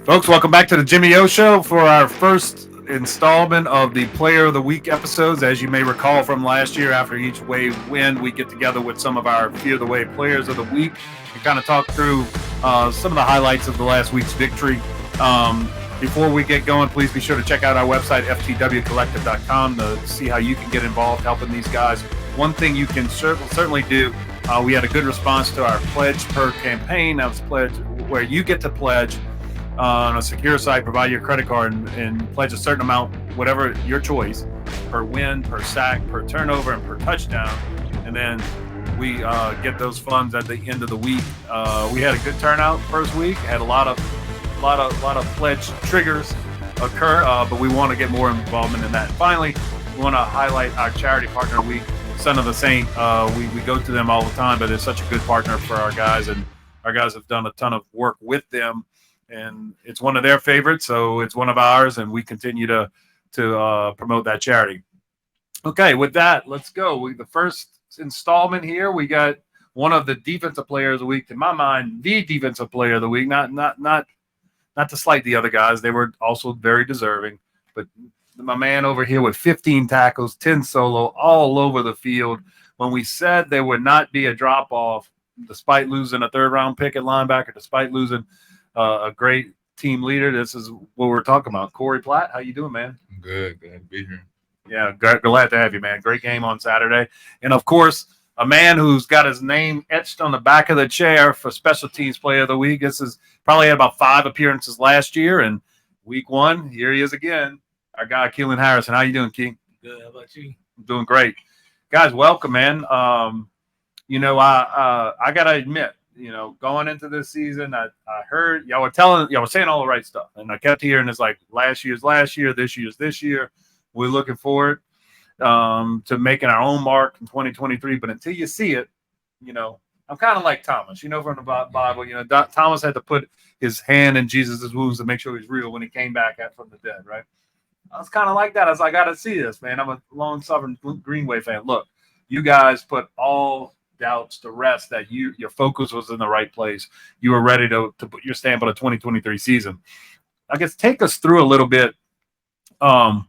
Folks, welcome back to the Jimmy O Show for our first installment of the Player of the Week episodes. As you may recall from last year, after each Wave win, we get together with some of our Fear the Wave Players of the Week and kind of talk through some of the highlights of the last week's victory. Before we get going, please be sure to check out our website, FTWcollective.com, to see how you can get involved helping these guys. One thing you can certainly do, we had a good response to our Pledge Per campaign. That was pledge where you get to pledge on a secure site, provide your credit card and pledge a certain amount, whatever your choice, per win, per sack, per turnover, and per touchdown. And then we get those funds at the end of the week. We had a good turnout first week. Had a lot of pledge triggers occur, but we want to get more involvement in that. And finally, we want to highlight our charity partner week, Son of the Saint. We go to them all the time, but it's such a good partner for our guys, and our guys have done a ton of work with them. And it's one of their favorites, so it's one of ours, and we continue to promote that charity. Okay, with that, let's go. The first installment here, we got one of the defensive players of the week. To my mind, the defensive player of the week. Not to slight the other guys; they were also very deserving. But my man over here with 15 tackles, 10 solo, all over the field. When we said there would not be a drop off, despite losing a third-round pick at linebacker, despite losing a great team leader. This is what we're talking about. Corey Platt, how you doing, man? Good to be here. Yeah, glad to have you, man. Great game on Saturday. And, of course, a man who's got his name etched on the back of the chair for Special Teams Player of the Week. This is probably had about 5 appearances last year, and week 1, here he is again, our guy, Kiland Harrison. How you doing, Key? Good. How about you? I'm doing great. Guys, welcome, man. I got to admit, going into this season, I heard y'all were saying all the right stuff, and I kept hearing it's like last year's last year, this year's this year. We're looking forward to making our own mark in 2023. But until you see it, I'm kind of like Thomas, from the Bible. Thomas had to put his hand in Jesus' wounds to make sure he's real when he came back from the dead, right? I was kind of like that. I was like, I got to see this, man. I'm a long-suffering Greenway fan. Look, you guys put all doubts to rest that your focus was in the right place. You were ready to put your stamp on a 2023 season. I guess take us through a little bit. How'd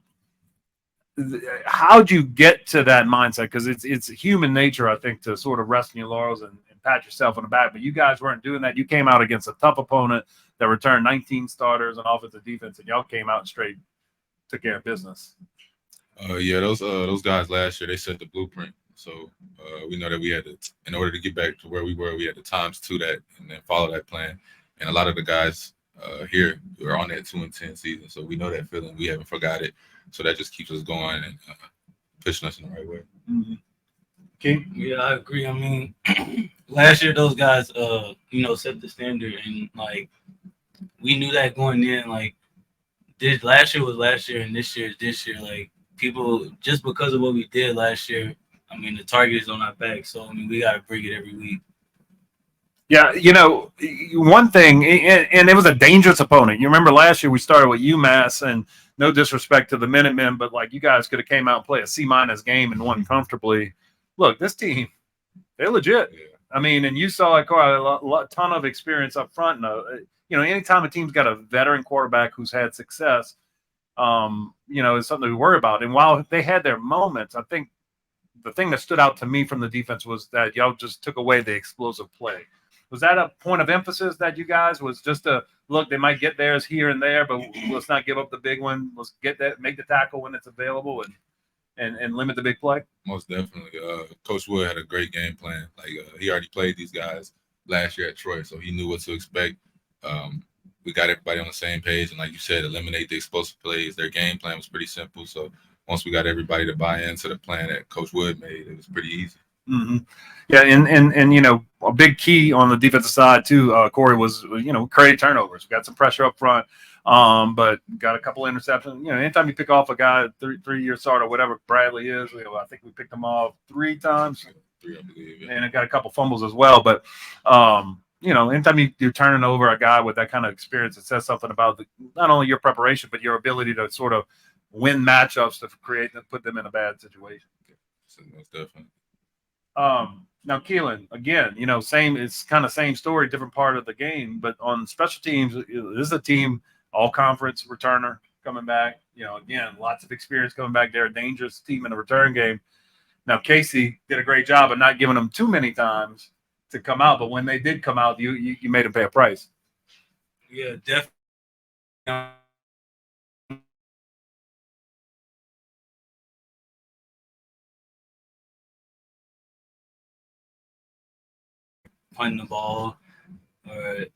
you get to that mindset? Because it's human nature, I think, to sort of rest in your laurels and pat yourself on the back. But you guys weren't doing that. You came out against a tough opponent that returned 19 starters on offensive defense, and y'all came out and straight took care of business. Those guys last year, they set the blueprint. So we know that we had to, in order to get back to where we were, we had to times 2 that and then follow that plan. And a lot of the guys here are on that 2-10 season, so we know that feeling. We haven't forgot it, so that just keeps us going and pushing us in the right way. Mm-hmm. King? Yeah, I agree. I mean, last year those guys, set the standard, and like we knew that going in. Like this last year was last year, and this year is this year. Like people, just because of what we did last year. I mean, the target is on our back, so we got to bring it every week. Yeah, one thing, and it was a dangerous opponent. You remember last year we started with UMass, and no disrespect to the Minutemen, but like you guys could have came out and played a C- game and won comfortably. Look, this team, they're legit. Yeah. I mean, and you saw like a ton of experience up front. And anytime a team's got a veteran quarterback who's had success, is something to worry about. And while they had their moments, I think the thing that stood out to me from the defense was that y'all just took away the explosive play. Was that a point of emphasis that you guys was just a look? They might get theirs here and there, but let's not give up the big one. Let's get that, make the tackle when it's available, and limit the big play. Most definitely. Coach Wood had a great game plan. Like he already played these guys last year at Troy, so he knew what to expect. We got everybody on the same page, and like you said, eliminate the explosive plays. Their game plan was pretty simple, so once we got everybody to buy into the plan that Coach Wood made, it was pretty easy. Mm-hmm. Yeah, and a big key on the defensive side too, Corey, was create turnovers. We got some pressure up front, but got a couple interceptions. Anytime you pick off a guy, three-year starter, whatever Bradley is, I think we picked him off 3 times. 3, I believe, yeah. And it got a couple fumbles as well. But anytime you're turning over a guy with that kind of experience, it says something about not only your preparation but your ability to sort of win matchups to create and put them in a bad situation. So most definitely. Now, Kiland, again, same. It's kind of same story, different part of the game. But on special teams, this is a team all conference returner coming back. Again, lots of experience coming back. They're a dangerous team in the return game. Now, Casey did a great job of not giving them too many times to come out, but when they did come out, you made them pay a price. Yeah, definitely. Punting the ball, or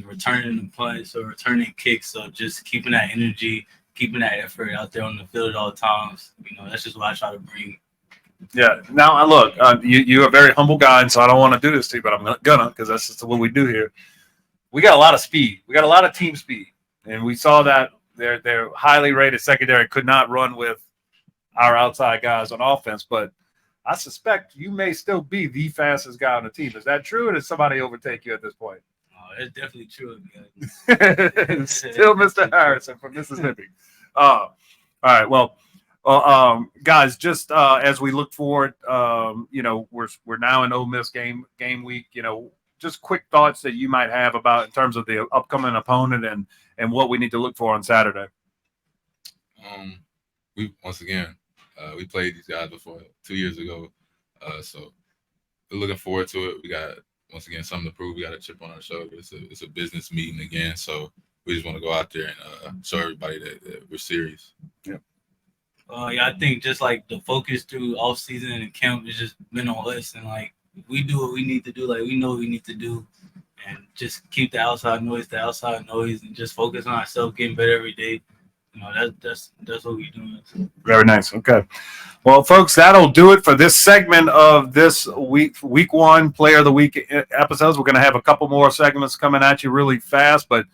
returning the punts or returning kicks. So just keeping that energy, keeping that effort out there on the field at all times. That's just what I try to bring. Yeah. Now, look, you're a very humble guy, and so I don't want to do this to you, but I'm gonna, because that's just what we do here. We got a lot of speed. We got a lot of team speed, and we saw that their highly rated secondary could not run with our outside guys on offense, but I suspect you may still be the fastest guy on the team. Is that true, or did somebody overtake you at this point? Oh, that's definitely true. Still Mr. Harrison from Mississippi. All right. Well, guys, just as we look forward, we're now in Ole Miss game week. Just quick thoughts that you might have about in terms of the upcoming opponent and what we need to look for on Saturday. We played these guys before 2 years ago, so we're looking forward to it. We got once again something to prove. We got a chip on our shoulder. It's a business meeting again, so we just want to go out there and show everybody that we're serious. Yep. I think just like the focus through off season and camp has just been on us, and like we do what we need to do. Like we know what we need to do, and just keep the outside noise, and just focus on ourselves, getting better every day. That's what we do. Very nice. Okay. Well, folks, that'll do it for this segment of this week one Player of the Week episodes. We're going to have a couple more segments coming at you really fast, but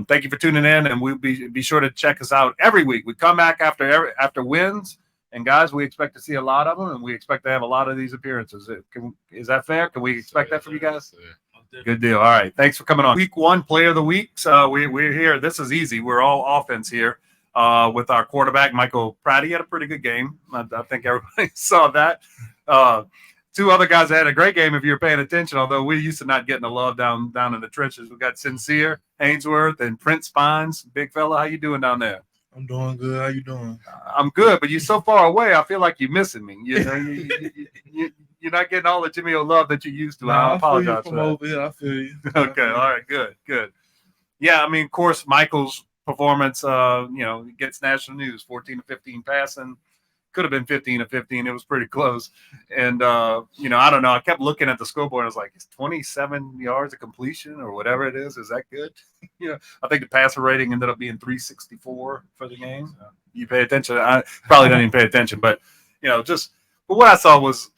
thank you for tuning in, and we'll be sure to check us out every week. We come back after wins, and guys, we expect to see a lot of them, and we expect to have a lot of these appearances. Is that fair? Can we expect that from you guys? Good deal. All right. Thanks for coming on. Week one Player of the Week. So we're here. This is easy. We're all offense here with our quarterback, Michael Pratt. He had a pretty good game. I think everybody saw that. Two other guys that had a great game if you're paying attention, although we used to not getting the love down in the trenches. We got Sincere, Haynesworth, and Prince Spines. Big fella, how you doing down there? I'm doing good. How you doing? I'm good, but you're so far away. I feel like you're missing me. You're not getting all the Jimmy O love that you used to. I apologize for that. Over here. I feel you. Okay. All right. Good. Yeah. I mean, of course, Michael's performance, gets national news. 14 to 15 passing. Could have been 15 to 15. It was pretty close. And, I don't know. I kept looking at the scoreboard. I was like, it's 27 yards of completion or whatever it is. Is that good? I think the passer rating ended up being 364 for the game. So you pay attention. I probably didn't even pay attention, but, but what I saw was,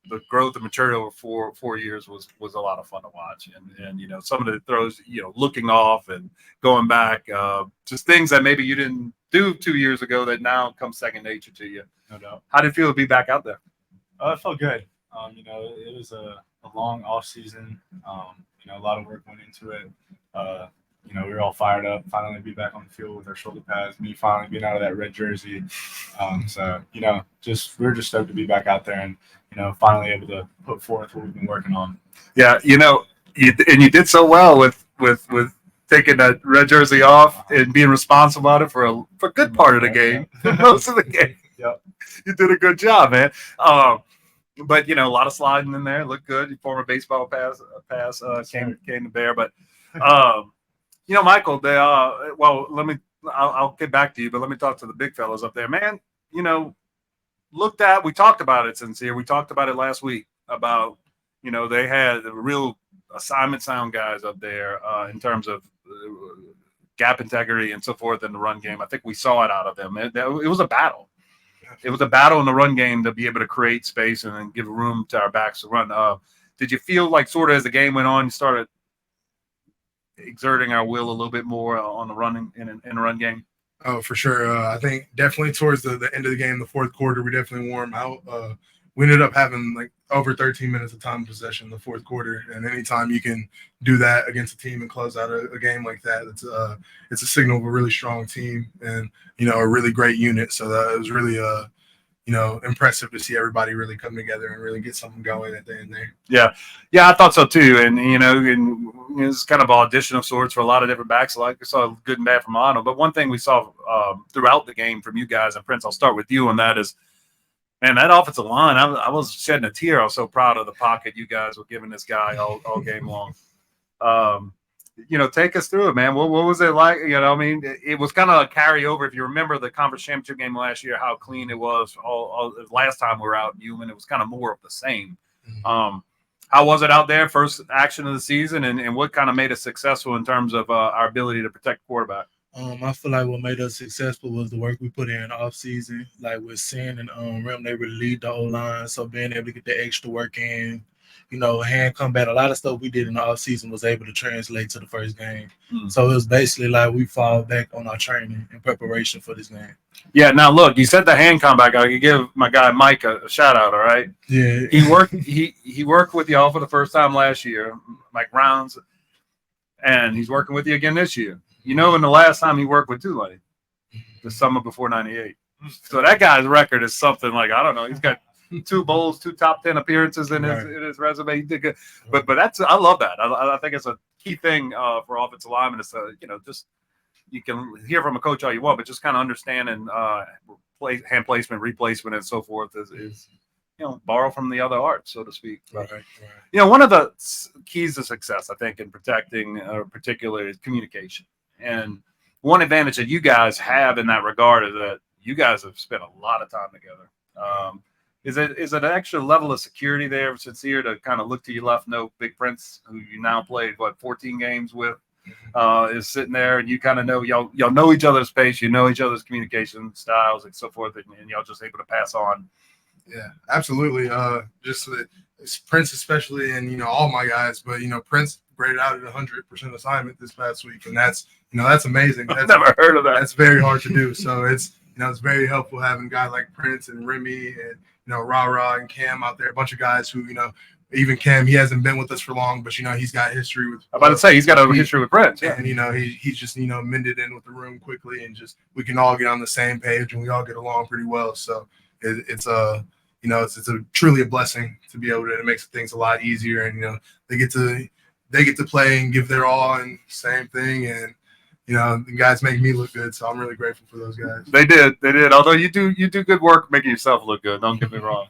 the growth and material for 4 years was a lot of fun to watch. And some of the throws, looking off and going back, just things that maybe you didn't do 2 years ago that now come second nature to you. No doubt. How did it feel to be back out there? It felt good. It was a long off season. A lot of work went into it. We were all fired up, finally be back on the field with our shoulder pads, me finally being out of that red jersey. We're just stoked to be back out there and, finally able to put forth what we've been working on. Yeah. You did so well with taking that red jersey off and being responsible about it for a good part of the game, most of the game. Yep. You did a good job, man. But a lot of sliding in there. Looked good. Your former baseball pass came to bear. But Michael, I'll get back to you, but let me talk to the big fellas up there, man. We talked about it, Sincere. We talked about it last week about they had real assignment sound guys up there in terms of gap integrity and so forth in the run game. I think we saw it out of them. It was a battle. It was a battle in the run game to be able to create space and then give room to our backs to run. Did you feel like sort of as the game went on, you started exerting our will a little bit more on the running in the run game? Oh, for sure. I think definitely towards the end of the game, the fourth quarter, we definitely wore them out. We ended up having like over 13 minutes of time possession in the fourth quarter. And anytime you can do that against a team and close out a game like that, it's a signal of a really strong team and, a really great unit. So that it was really impressive to see everybody really come together and really get something going at the end there. Yeah, I thought so too. And it's kind of audition of sorts for a lot of different backs. Like we saw good and bad from Arnold, but one thing we saw throughout the game from you guys, and Prince, I'll start with you on that is, man, that offensive line. I was shedding a tear. I was so proud of the pocket you guys were giving this guy all game long. Take us through it, man. What was it like? It was kind of a carryover. If you remember the conference championship game last year, how clean it was. All last time we were out in Newman, it was kind of more of the same. How was it out there? First action of the season, and what kind of made us successful in terms of our ability to protect the quarterback? I feel like what made us successful was the work we put in off season, like with Sin and Rim. They really lead the O-line, so being able to get the extra work in, hand combat, a lot of stuff we did in the off season was able to translate to the first game. So it was basically like we fall back on our training in preparation for this game. Yeah. Now look, you said the hand combat. I could give my guy Mike a shout out. All right. Yeah. He worked with y'all for the first time last year, Mike Rounds, and he's working with you again this year. And the last time he worked with Tulane, the summer before '98. So that guy's record is something like, I don't know. He's got 2 bowls, 2 top 10 appearances in his resume. He did good, but I love that. I think it's a key thing for offensive linemen. It's just you can hear from a coach all you want, but just kind of understanding hand placement, replacement, and so forth is borrow from the other art, so to speak. Right. One of the keys to success, I think, in protecting particularly is communication. And one advantage that you guys have in that regard is that you guys have spent a lot of time together. Is it an extra level of security there, sincere, to kind of look to your left, know Big Prince, who you now played 14 games with, is sitting there, and you kind of know y'all know each other's pace, you know each other's communication styles, and so forth, and y'all just able to pass on. Yeah, absolutely. It's Prince especially, and all my guys, but Prince graded out at 100% assignment this past week, and that's amazing. I've never heard of that. That's very hard to do. So it's very helpful having guys like Prince and Remy and Ra and Cam out there, a bunch of guys who even Cam, he hasn't been with us for long, but he's got history with. I'm about to say he's got a history with Prince, and he's just mended in with the room quickly, and just we can all get on the same page and we all get along pretty well. So it's truly a blessing to be able to. It makes things a lot easier, and they get to play and give their all, and same thing, and the guys make me look good, so I'm really grateful for those guys. They did. Although you do good work making yourself look good. Don't get me wrong.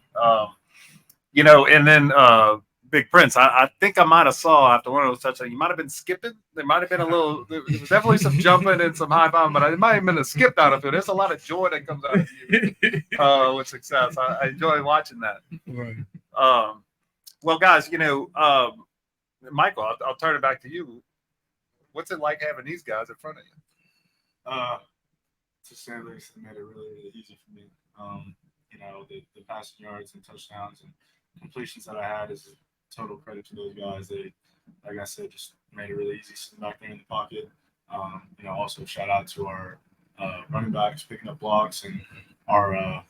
And then Big Prince, I think I might have saw after one of those touchdowns, you might have been skipping. There might have been a little. There was definitely some jumping and some high five, but it might have been a skip down the field. There's a lot of joy that comes out of you with success. I enjoy watching that. Right. Well, guys, Michael, I'll turn it back to you. What's it like having these guys in front of you? To say the least, it made it really, really easy for me. The passing yards and touchdowns and completions that I had is a total credit to those guys. They, like I said, just made it really easy sitting back there in the pocket. Also shout out to our running backs picking up blocks, and our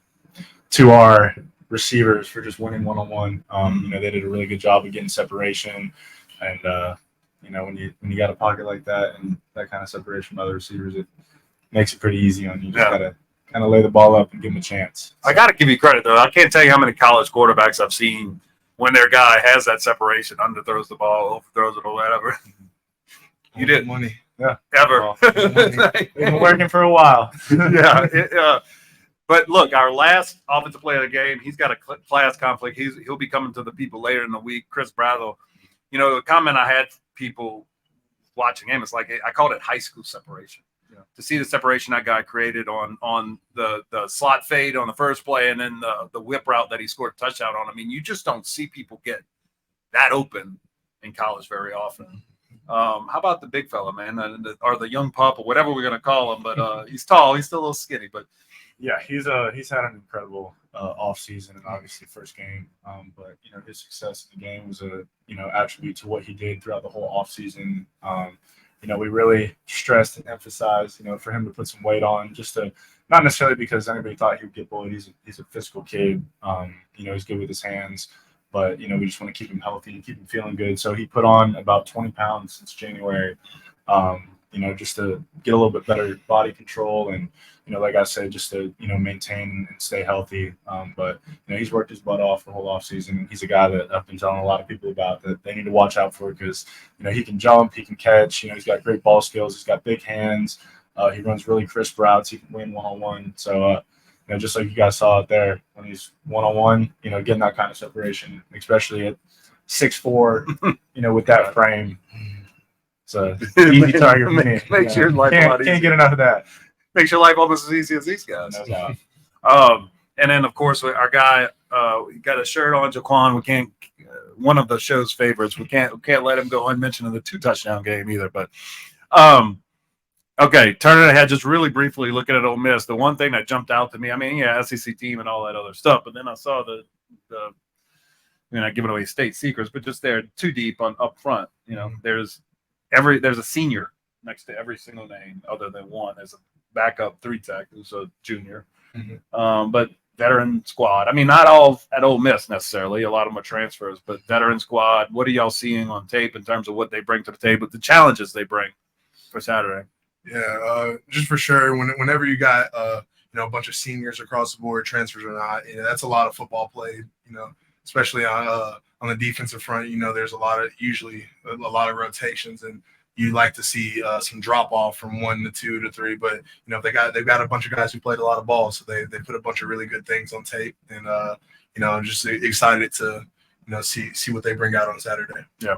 receivers for just winning one-on-one. They did a really good job of getting separation, and when you got a pocket like that and that kind of separation from other receivers, it makes it pretty easy on you. You just gotta kind of lay the ball up and give them a chance. I got to give you credit, though. I can't tell you how many college quarterbacks I've seen when their guy has that separation, underthrows the ball, overthrows it, or whatever. You did. Money. Yeah. Ever. We've been working for a while. Yeah. But look, our last offensive player of the game, he's got a class conflict. He'll be coming to the people later in the week. Chris Bradwell. The comment I had people watching him is like, I called it high school separation. Yeah. To see the separation that guy created on the slot fade on the first play, and then the whip route that he scored a touchdown on. I mean, you just don't see people get that open in college very often. How about the big fella, man, or the young pup, or whatever we're gonna call him? But he's tall, he's still a little skinny, but yeah, he's had an incredible off season, and obviously first game. But his success in the game was a attribute to what he did throughout the whole off season. We really stressed and emphasized, for him to put some weight on, just to not necessarily because anybody thought he would get bullied. He's a physical kid. He's good with his hands, but we just want to keep him healthy and keep him feeling good. So he put on about 20 pounds since January. Just to get a little bit better body control and like I said, just to maintain and stay healthy. But he's worked his butt off the whole offseason. He's a guy that I've been telling a lot of people about that they need to watch out for because he can jump, he can catch. He's got great ball skills. He's got big hands. He runs really crisp routes. He can win one-on-one. So just like you guys saw out there when he's one-on-one, getting that kind of separation, especially at 6'4", with that frame. It's an easy target for me. Makes your life a lot easier. Can't get enough of that. Makes your life almost as easy as these guys. No doubt. And then, of course, our guy, we got a shirt on, Jaquan. We can't, one of the show's favorites. We can't let him go unmentioned in the 2-touchdown game either. But, okay, turning ahead, just really briefly looking at Ole Miss. The one thing that jumped out to me, I mean, yeah, SEC team and all that other stuff. But then I saw not giving away state secrets, but just there too deep up front. There's a senior next to every single name other than one as a backup 3-tech who's a junior. But veteran squad. I mean, not all at Ole Miss necessarily. A lot of them are transfers, but veteran squad. What are y'all seeing on tape in terms of what they bring to the table, the challenges they bring for Saturday? Yeah, just for sure. Whenever you got a bunch of seniors across the board, transfers or not, that's a lot of football played. Especially on the defensive front. There's usually a lot of rotations, and you like to see some drop off from 1 to 2 to 3. But they've got a bunch of guys who played a lot of ball, so they put a bunch of really good things on tape, and I'm just excited to see what they bring out on Saturday. Yeah.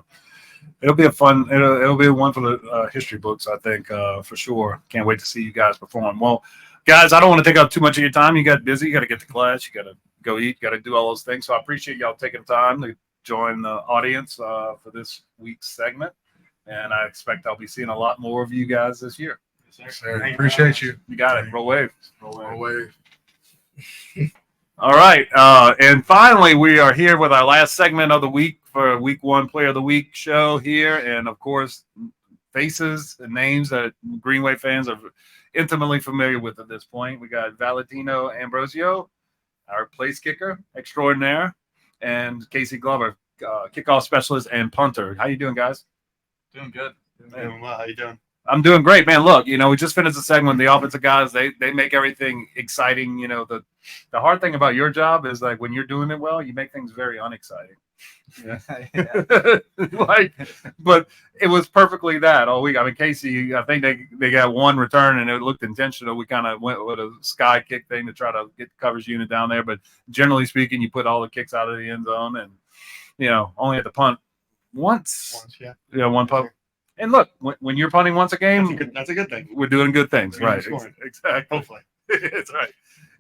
It'll be it'll be one for the history books, I think, for sure. Can't wait to see you guys perform. Well, guys, I don't want to take up too much of your time. You got busy. You got to get to class. You got to go eat. Got to do all those things. So I appreciate y'all taking time to join the audience for this week's segment. And I expect I'll be seeing a lot more of you guys this year. Yes, sir. Appreciate you. You got it. Roll wave. Roll wave. All right. And finally, we are here with our last segment of the week for Week 1 Player of the Week show here. And, of course, faces and names that Greenway fans are intimately familiar with at this point. We got Valentino Ambrosio, our place kicker extraordinaire, and Casey Glover, kickoff specialist and punter. How you doing, guys? Doing good. Doing well. How you doing? I'm doing great, man. Look, we just finished the segment. The offensive guys, they make everything exciting. The hard thing about your job is like when you're doing it well, you make things very unexciting. Yeah. But it was perfectly that all week. I mean, Casey, I think they got one return and it looked intentional. We kind of went with a sky kick thing to try to get the coverage unit down there. But generally speaking, you put all the kicks out of the end zone and, only at the punt once. Yeah. Yeah, one punt. And look, when you're punting once a game, that's a good thing. We're doing good things, right? Exactly. Hopefully. That's right.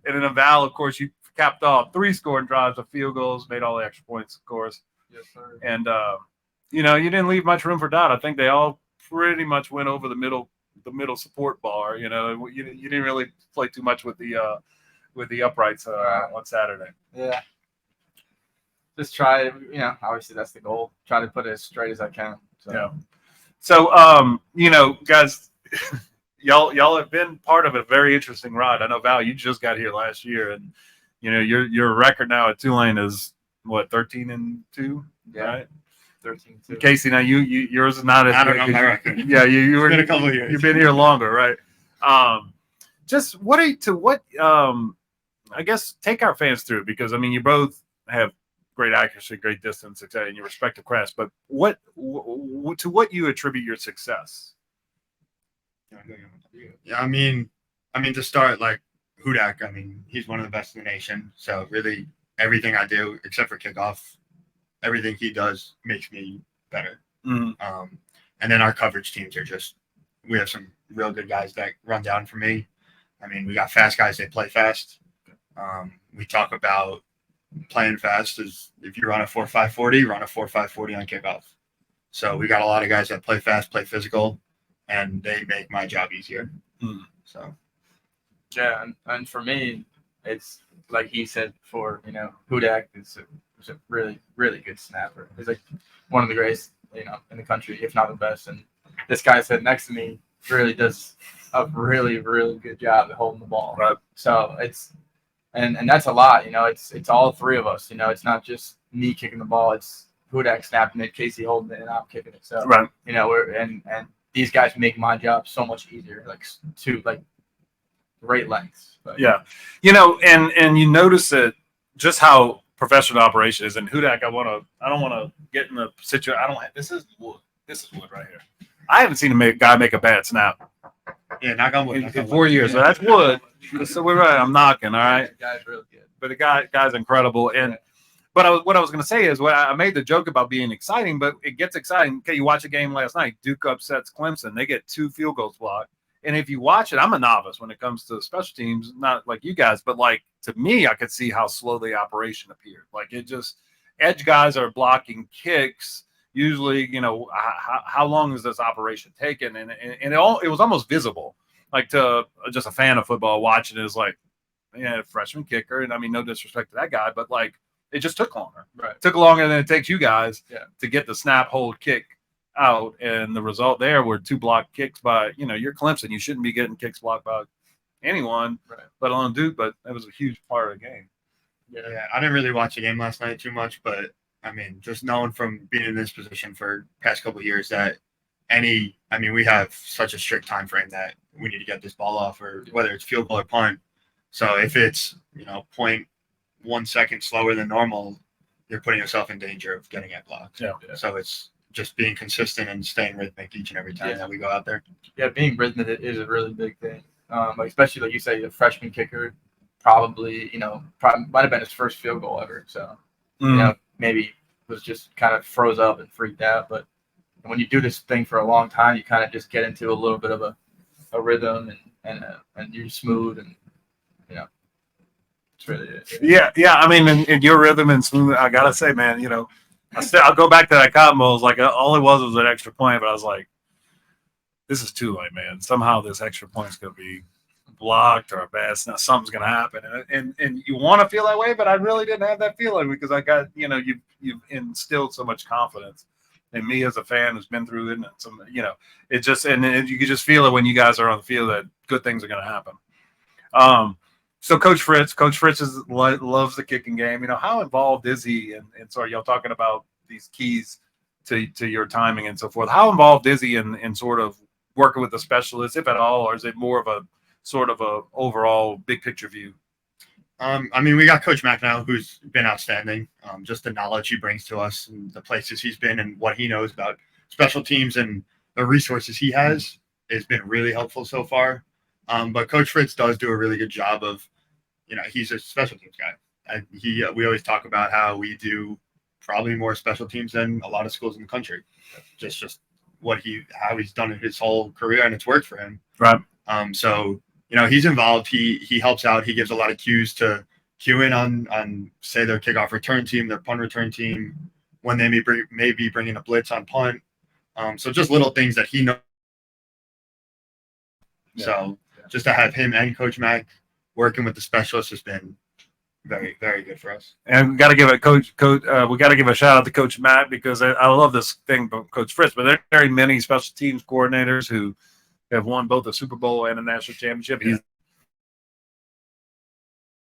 And then Val, of course, you capped off 3 scoring drives of field goals, made all the extra points, of course. Yes, sir. And, you didn't leave much room for doubt. I think they all pretty much went over the middle support bar. You didn't really play too much with the uprights on Saturday. Yeah. Just try, obviously that's the goal. Try to put it as straight as I can. So. Yeah. So, guys, y'all have been part of a very interesting ride. I know, Val, you just got here last year, and your record now at Tulane is what, 13-2, yeah, right? 13-2. Casey, now yours is not as I don't know my record. Yeah, you were been a couple of years. You've been here longer, right? Just I guess take our fans through, because I mean you both have great accuracy, great distance, etc., in your respective crafts. But to what you attribute your success? Yeah, I mean, to start, like Hudak, I mean, he's one of the best in the nation. So really, everything I do, except for kickoff, everything he does makes me better. Mm-hmm. And then our coverage teams we have some real good guys that run down for me. I mean, we got fast guys, they play fast. We talk about playing fast is if you run a 4.540, run a 4.540 on kickoff. So we got a lot of guys that play fast, play physical, and they make my job easier. So yeah, and for me, it's like he said before, Hudak is a really, really good snapper. He's like one of the greatest, in the country, if not the best. And this guy sitting next to me really does a really, really good job at holding the ball. Right. So it's and that's a lot, it's all 3 of us, it's not just me kicking the ball, it's Hudak snapping it, Casey holding it, and I'm kicking it. So right. we're and these guys make my job so much easier, great lengths. But, Yeah, and you notice that just how professional operation is. And Hudak, I don't want to get in the situation. This is wood. This is wood right here. I haven't seen a guy make a bad snap Yeah, knock on wood. in 4 years. So that's wood. So we're right. I'm knocking. All right. The guy's really good. But the guy's incredible. And but what I was going to say is I made the joke about being exciting, but it gets exciting. Okay, you watch a game last night. Duke upsets Clemson. They get 2 field goals blocked. And if you watch it, I'm a novice when it comes to special teams, not like you guys, but like to me, I could see how slow the operation appeared. Like it just edge guys are blocking kicks. Usually, how long is this operation taking? And it was almost visible, like to just a fan of football watching it is like, yeah, freshman kicker. And I mean, no disrespect to that guy, but like it just took longer. Right. It took longer than it takes you guys to get the snap, hold, kick out, and the result there were 2 blocked kicks by you're Clemson. You shouldn't be getting kicks blocked by anyone, let alone Duke. But that was a huge part of the game. Yeah, I didn't really watch the game last night too much, but I mean, just knowing from being in this position for past couple of years that we have such a strict time frame that we need to get this ball off, or whether it's field goal or punt. So if it's 0.1 second slower than normal, you're putting yourself in danger of getting it blocked. Yeah. So it's just being consistent and staying rhythmic each and every time that we go out there. Yeah, being rhythmic is a really big thing. Especially like you say, the freshman kicker probably might have been his first field goal ever. So maybe was just kind of froze up and freaked out. But when you do this thing for a long time, you kind of just get into a little bit of a rhythm and you're smooth and it's really it. Yeah. I mean, in your rhythm and smooth, I gotta say, man, I'll go back to that cotton bowl. Like all it was an extra point, but I was like, this is too late, man. Somehow this extra point's gonna be blocked or a bad snap. Something's gonna happen, and you want to feel that way, but I really didn't have that feeling because I got you've instilled so much confidence in me as a fan who's been through it, and it just and you can just feel it when you guys are on the field that good things are gonna happen. So Coach Fritz loves the kicking game. How involved is he? And sorry, y'all talking about these keys to your timing and so forth. How involved is he in sort of working with the specialists, if at all, or is it more of a sort of a overall big picture view? We got Coach Mack now, who's been outstanding. Just the knowledge he brings to us and the places he's been and what he knows about special teams and the resources he has been really helpful so far. But Coach Fritz does do a really good job of, he's a special teams guy. And we always talk about how we do probably more special teams than a lot of schools in the country. Just how he's done it his whole career, and it's worked for him. Right. So he's involved. He helps out. He gives a lot of cues to cue in on say their kickoff return team, their punt return team, when they may be bringing a blitz on punt. So just little things that he knows. Yeah. So just to have him and Coach Mack working with the specialists has been very, very good for us. And we got to give a shout out to Coach Matt because I love this thing from Coach Fritz. But there are very many special teams coordinators who have won both a Super Bowl and a national championship. Yeah.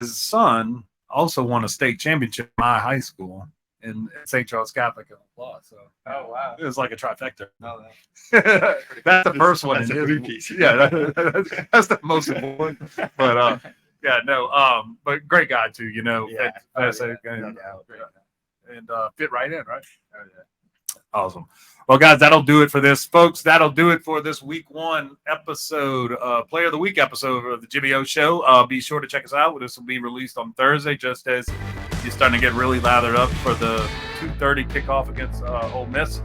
His son also won a state championship in my high school in St. Charles Catholic in Platt. So oh wow, it was like a trifecta. No, that's the first one. That's a three-piece. Yeah, that's the most important. But but great guy too. Yeah. And fit right in, right? Oh, yeah. Awesome. Well, guys, that'll do it for this, folks. That'll do it for this week 1 episode, Player of the Week episode of the Jimmy O Show. Be sure to check us out. This will be released on Thursday, just as you're starting to get really lathered up for the 2:30 kickoff against Ole Miss.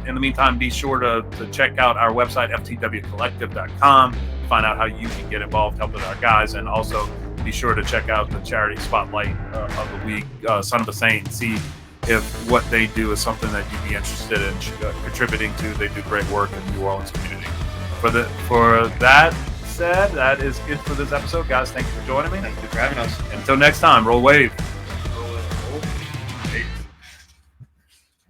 In the meantime, be sure to check out our website, ftwcollective.com, find out how you can get involved helping our guys, and also be sure to check out the charity spotlight of the week, Son of a Saint. See if what they do is something that you'd be interested in contributing to. They do great work in the New Orleans community. For that said, that is it for this episode, guys. Thank you for joining me. Thank you for having us. Until next time, roll wave.